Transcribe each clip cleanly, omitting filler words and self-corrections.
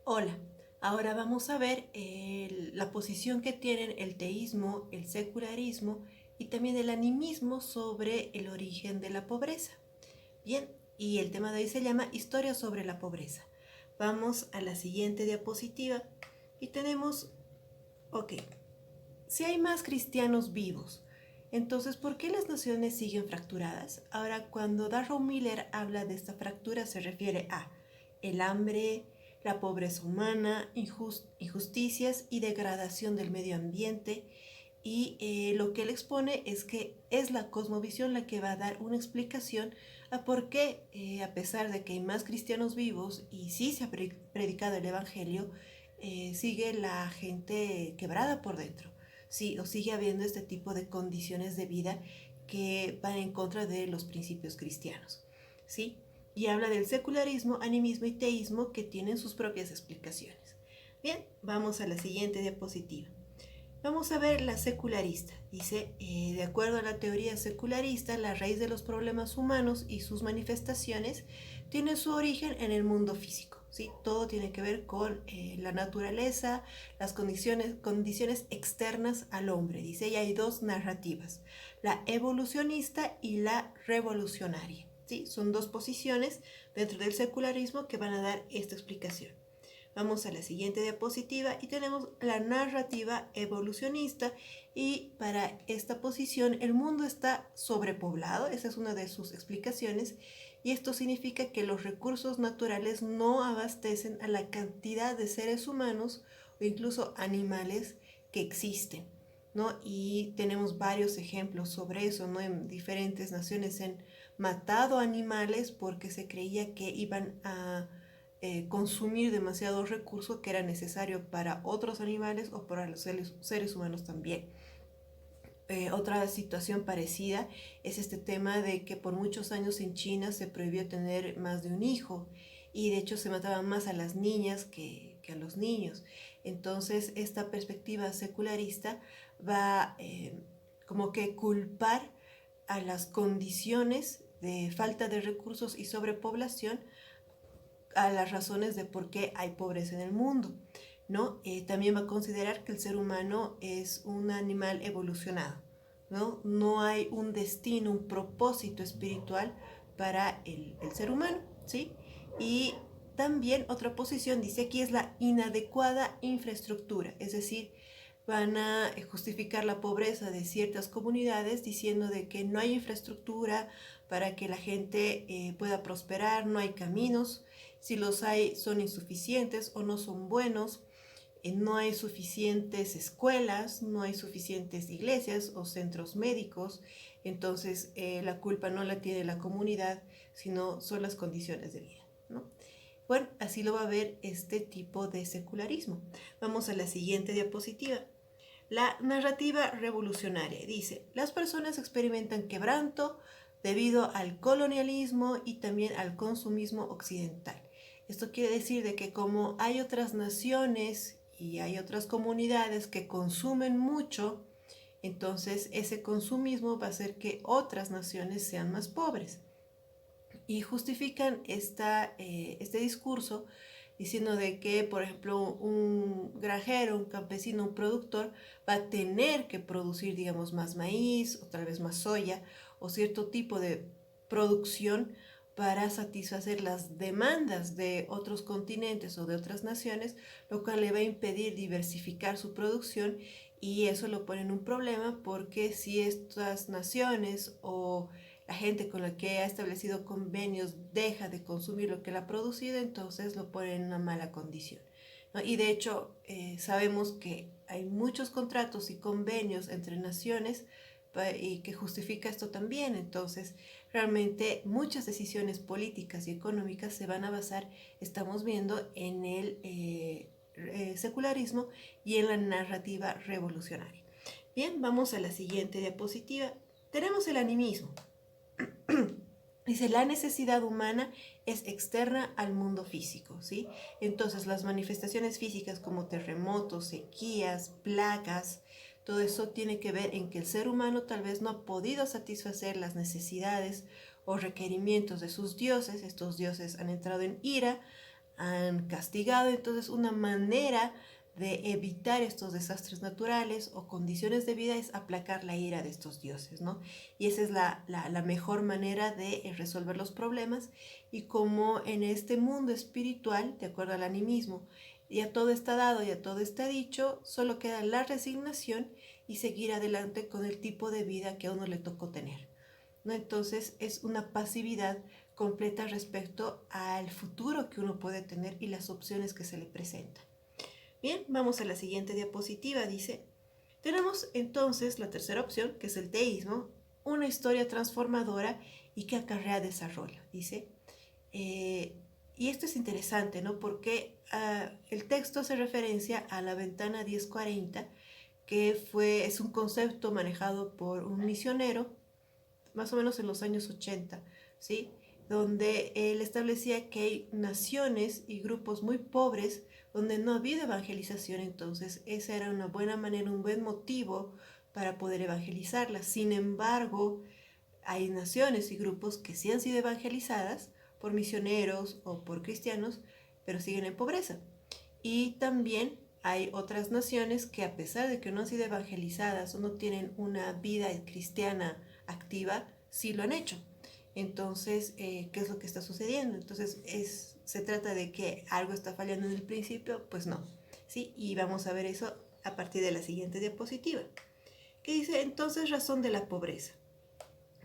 Hola, ahora vamos a ver la posición que tienen el teísmo, el secularismo y también el animismo sobre el origen de la pobreza. Bien, y el tema de hoy se llama Historia sobre la pobreza. Vamos a la siguiente diapositiva y tenemos, ok, si hay más cristianos vivos, entonces ¿por qué las naciones siguen fracturadas? Ahora, cuando Darrow Miller habla de esta fractura se refiere a el hambre, la pobreza humana, injusticias y degradación del medio ambiente. Y lo que él expone es que es la cosmovisión la que va a dar una explicación a por qué, a pesar de que hay más cristianos vivos y sí se ha predicado el Evangelio, sigue la gente quebrada por dentro. Sí, o sigue habiendo este tipo de condiciones de vida que van en contra de los principios cristianos. ¿Sí? Y habla del secularismo, animismo y teísmo que tienen sus propias explicaciones. Bien, vamos a la siguiente diapositiva. Vamos a ver la secularista. Dice, de acuerdo a la teoría secularista, la raíz de los problemas humanos y sus manifestaciones tiene su origen en el mundo físico. ¿Sí? Todo tiene que ver con la naturaleza, las condiciones externas al hombre. Dice, y hay dos narrativas, la evolucionista y la revolucionaria. ¿Sí? Son dos posiciones dentro del secularismo que van a dar esta explicación. Vamos a la siguiente diapositiva y tenemos la narrativa evolucionista y para esta posición el mundo está sobrepoblado, esa es una de sus explicaciones, y esto significa que los recursos naturales no abastecen a la cantidad de seres humanos o incluso animales que existen, ¿no? Y tenemos varios ejemplos sobre eso, ¿no? En diferentes naciones se han matado animales porque se creía que iban a consumir demasiados recursos que era necesario para otros animales o para los seres humanos también. Otra situación parecida es este tema de que por muchos años en China se prohibió tener más de un hijo y de hecho se mataban más a las niñas que a los niños. Entonces esta perspectiva secularista va como que culpar a las condiciones de falta de recursos y sobrepoblación a las razones de por qué hay pobreza en el mundo, ¿no? También va a considerar que el ser humano es un animal evolucionado, ¿no? No hay un destino, un propósito espiritual para el ser humano, ¿sí? Y también otra posición dice aquí es la inadecuada infraestructura, es decir, van a justificar la pobreza de ciertas comunidades diciendo de que no hay infraestructura para que la gente pueda prosperar, no hay caminos, si los hay son insuficientes o no son buenos, no hay suficientes escuelas, no hay suficientes iglesias o centros médicos, entonces la culpa no la tiene la comunidad, sino son las condiciones de vida, ¿no? Bueno, así lo va a ver este tipo de secularismo. Vamos a la siguiente diapositiva. La narrativa revolucionaria dice, las personas experimentan quebranto debido al colonialismo y también al consumismo occidental. Esto quiere decir de que como hay otras naciones y hay otras comunidades que consumen mucho, entonces ese consumismo va a hacer que otras naciones sean más pobres. Y justifican este discurso diciendo de que, por ejemplo, un granjero, un campesino, un productor va a tener que producir, digamos, más maíz o tal vez más soya o cierto tipo de producción para satisfacer las demandas de otros continentes o de otras naciones, lo cual le va a impedir diversificar su producción y eso lo pone en un problema porque si estas naciones o la gente con la que ha establecido convenios deja de consumir lo que él ha producido, entonces lo pone en una mala condición, ¿no? Y de hecho sabemos que hay muchos contratos y convenios entre naciones y que justifica esto también. Entonces realmente muchas decisiones políticas y económicas se van a basar, estamos viendo, en el secularismo y en la narrativa revolucionaria. Bien, vamos a la siguiente diapositiva. Tenemos el animismo. Dice, la necesidad humana es externa al mundo físico, ¿sí? Entonces, las manifestaciones físicas como terremotos, sequías, plagas, todo eso tiene que ver en que el ser humano tal vez no ha podido satisfacer las necesidades o requerimientos de sus dioses. Estos dioses han entrado en ira, han castigado. Entonces una manera de evitar estos desastres naturales o condiciones de vida es aplacar la ira de estos dioses, ¿no? Y esa es la mejor manera de resolver los problemas. Y como en este mundo espiritual, de acuerdo al animismo, ya todo está dado, ya todo está dicho, solo queda la resignación y seguir adelante con el tipo de vida que a uno le tocó tener, ¿no? Entonces es una pasividad completa respecto al futuro que uno puede tener y las opciones que se le presentan. Bien, vamos a la siguiente diapositiva. Dice, tenemos entonces la tercera opción, que es el teísmo, una historia transformadora y que acarrea desarrollo. Dice, y esto es interesante, ¿no? Porque el texto hace referencia a la ventana 1040, que es un concepto manejado por un misionero, más o menos en los años 80, ¿sí? Donde él establecía que hay naciones y grupos muy pobres donde no ha habido evangelización. Entonces esa era una buena manera, un buen motivo para poder evangelizarlas. Sin embargo, hay naciones y grupos que sí han sido evangelizadas por misioneros o por cristianos, pero siguen en pobreza. Y también hay otras naciones que, a pesar de que no han sido evangelizadas o no tienen una vida cristiana activa, sí lo han hecho. Entonces, ¿qué es lo que está sucediendo? Entonces, se trata de que algo está fallando en el principio, pues no, ¿sí? Y vamos a ver eso a partir de la siguiente diapositiva, que dice, entonces, razón de la pobreza.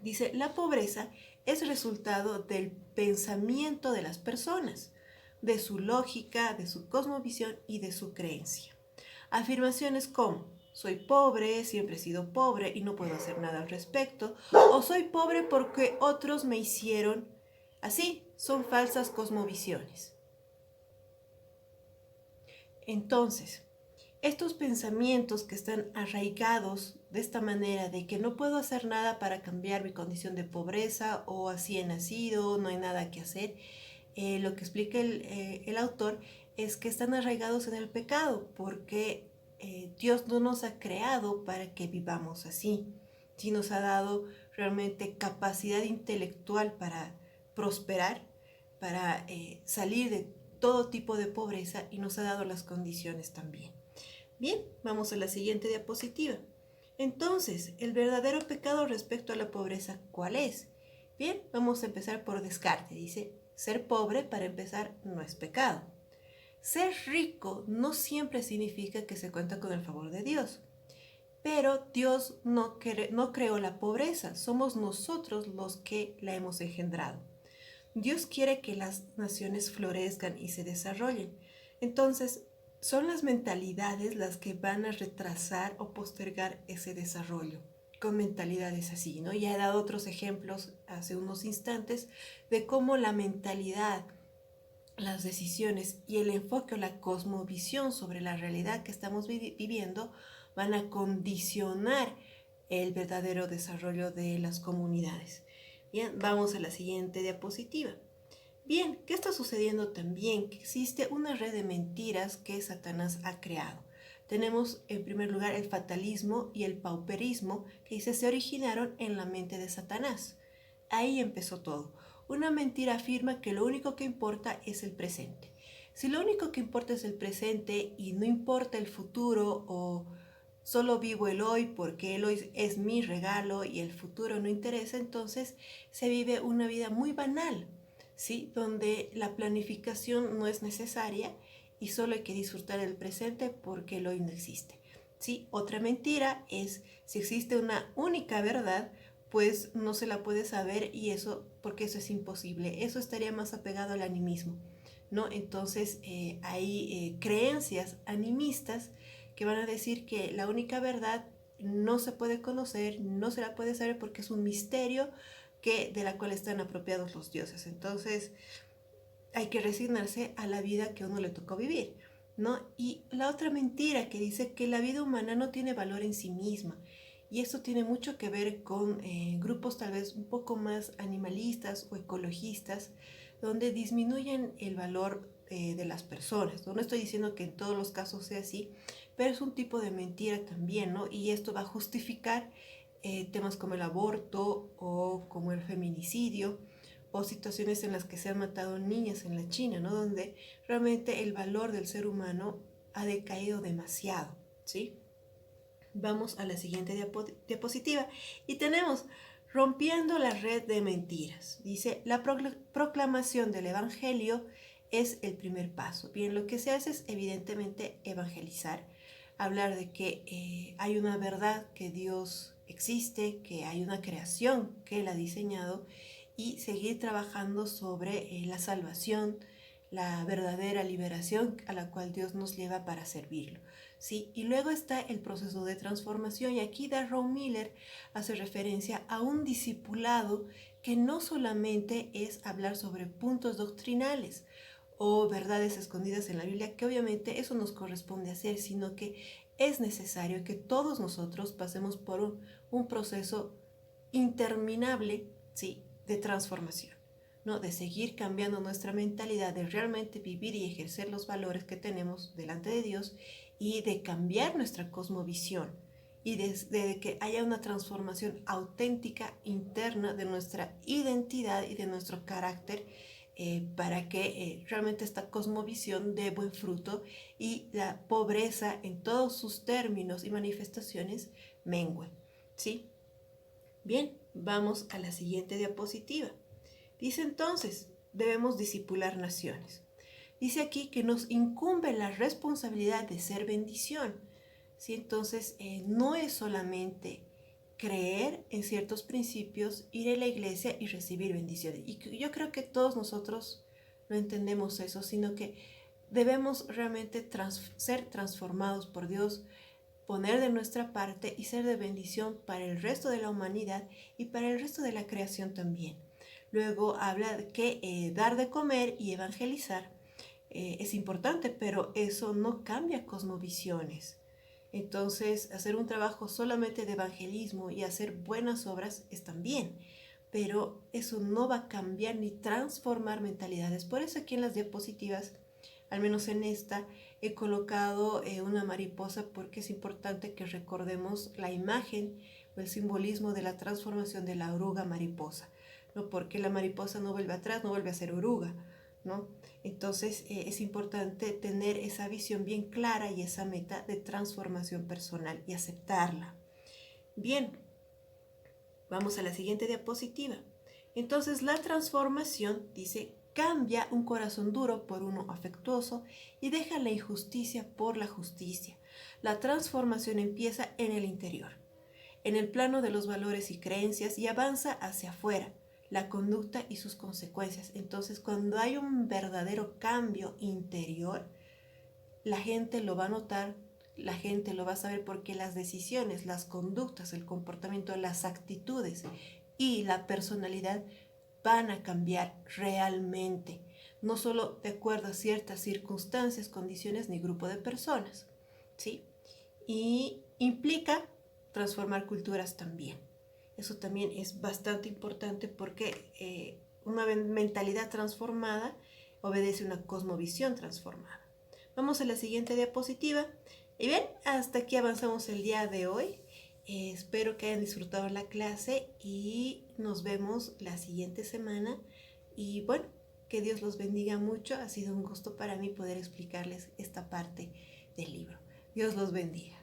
Dice, la pobreza es resultado del pensamiento de las personas, de su lógica, de su cosmovisión y de su creencia. Afirmaciones como, soy pobre, siempre he sido pobre y no puedo hacer nada al respecto, o soy pobre porque otros me hicieron así, son falsas cosmovisiones. Entonces, estos pensamientos que están arraigados de esta manera de que no puedo hacer nada para cambiar mi condición de pobreza o así he nacido, no hay nada que hacer, lo que explica el autor es que están arraigados en el pecado porque Dios no nos ha creado para que vivamos así, sí nos ha dado realmente capacidad intelectual para prosperar, para salir de todo tipo de pobreza y nos ha dado las condiciones también. Bien, vamos a la siguiente diapositiva. Entonces, el verdadero pecado respecto a la pobreza, ¿cuál es? Bien, vamos a empezar por descarte. Dice, ser pobre, para empezar, no es pecado. Ser rico no siempre significa que se cuenta con el favor de Dios. Pero Dios no creó la pobreza, somos nosotros los que la hemos engendrado. Dios quiere que las naciones florezcan y se desarrollen. Entonces, son las mentalidades las que van a retrasar o postergar ese desarrollo, con mentalidades así, ¿no? Ya he dado otros ejemplos hace unos instantes de cómo la mentalidad, las decisiones y el enfoque o la cosmovisión sobre la realidad que estamos viviendo van a condicionar el verdadero desarrollo de las comunidades. Bien, vamos a la siguiente diapositiva. Bien, ¿qué está sucediendo también? Que existe una red de mentiras que Satanás ha creado. Tenemos en primer lugar el fatalismo y el pauperismo que se originaron en la mente de Satanás. Ahí empezó todo. Una mentira afirma que lo único que importa es el presente. Si lo único que importa es el presente y no importa el futuro o solo vivo el hoy porque el hoy es mi regalo y el futuro no interesa, entonces se vive una vida muy banal, ¿sí? Donde la planificación no es necesaria y solo hay que disfrutar el presente porque el hoy no existe, ¿sí? Otra mentira es, si existe una única verdad, pues no se la puede saber y eso, porque eso es imposible. Eso estaría más apegado al animismo, ¿no? Entonces hay creencias animistas que van a decir que la única verdad no se puede conocer, no se la puede saber porque es un misterio de la cual están apropiados los dioses. Entonces hay que resignarse a la vida que a uno le tocó vivir, ¿no? Y la otra mentira que dice que la vida humana no tiene valor en sí misma. Y esto tiene mucho que ver con grupos tal vez un poco más animalistas o ecologistas, donde disminuyen el valor de las personas. No estoy diciendo que en todos los casos sea así, pero es un tipo de mentira también, ¿no? Y esto va a justificar temas como el aborto o como el feminicidio, o situaciones en las que se han matado niñas en la China, ¿no? Donde realmente el valor del ser humano ha decaído demasiado, ¿sí? Vamos a la siguiente diapositiva y tenemos rompiendo la red de mentiras. Dice, la proclamación del Evangelio es el primer paso. Bien, lo que se hace es evidentemente evangelizar, hablar de que hay una verdad, que Dios existe, que hay una creación que Él ha diseñado y seguir trabajando sobre la salvación, la verdadera liberación a la cual Dios nos lleva para servirlo. ¿Sí? Y luego está el proceso de transformación y aquí Darrell Miller hace referencia a un discipulado que no solamente es hablar sobre puntos doctrinales o verdades escondidas en la Biblia, que obviamente eso nos corresponde hacer, sino que es necesario que todos nosotros pasemos por un proceso interminable, ¿sí?, de transformación, ¿no? De seguir cambiando nuestra mentalidad, de realmente vivir y ejercer los valores que tenemos delante de Dios y de cambiar nuestra cosmovisión y de que haya una transformación auténtica interna de nuestra identidad y de nuestro carácter para que realmente esta cosmovisión dé buen fruto y la pobreza en todos sus términos y manifestaciones mengue, ¿sí? Bien, vamos a la siguiente diapositiva. Dice entonces, debemos discipular naciones. Dice aquí que nos incumbe la responsabilidad de ser bendición. ¿Sí? Entonces, no es solamente creer en ciertos principios, ir a la iglesia y recibir bendiciones. Y yo creo que todos nosotros no entendemos eso, sino que debemos realmente ser transformados por Dios, poner de nuestra parte y ser de bendición para el resto de la humanidad y para el resto de la creación también. Luego habla de que dar de comer y evangelizar es importante, pero eso no cambia cosmovisiones. Entonces, hacer un trabajo solamente de evangelismo y hacer buenas obras están bien, pero eso no va a cambiar ni transformar mentalidades. Por eso aquí en las diapositivas, al menos en esta, he colocado una mariposa porque es importante que recordemos la imagen o el simbolismo de la transformación de la oruga mariposa, ¿no? Porque la mariposa no vuelve atrás, no vuelve a ser oruga, ¿no? Entonces es importante tener esa visión bien clara y esa meta de transformación personal y aceptarla. Bien, vamos a la siguiente diapositiva. Entonces la transformación, dice, cambia un corazón duro por uno afectuoso y deja la injusticia por la justicia. La transformación empieza en el interior, en el plano de los valores y creencias y avanza hacia afuera, la conducta y sus consecuencias. Entonces, cuando hay un verdadero cambio interior, la gente lo va a notar, la gente lo va a saber porque las decisiones, las conductas, el comportamiento, las actitudes y la personalidad van a cambiar realmente, no solo de acuerdo a ciertas circunstancias, condiciones ni grupo de personas, ¿sí? Y implica transformar culturas también. Eso también es bastante importante porque una mentalidad transformada obedece una cosmovisión transformada. Vamos a la siguiente diapositiva. Y bien, hasta aquí avanzamos el día de hoy. Espero que hayan disfrutado la clase y nos vemos la siguiente semana. Y bueno, que Dios los bendiga mucho. Ha sido un gusto para mí poder explicarles esta parte del libro. Dios los bendiga.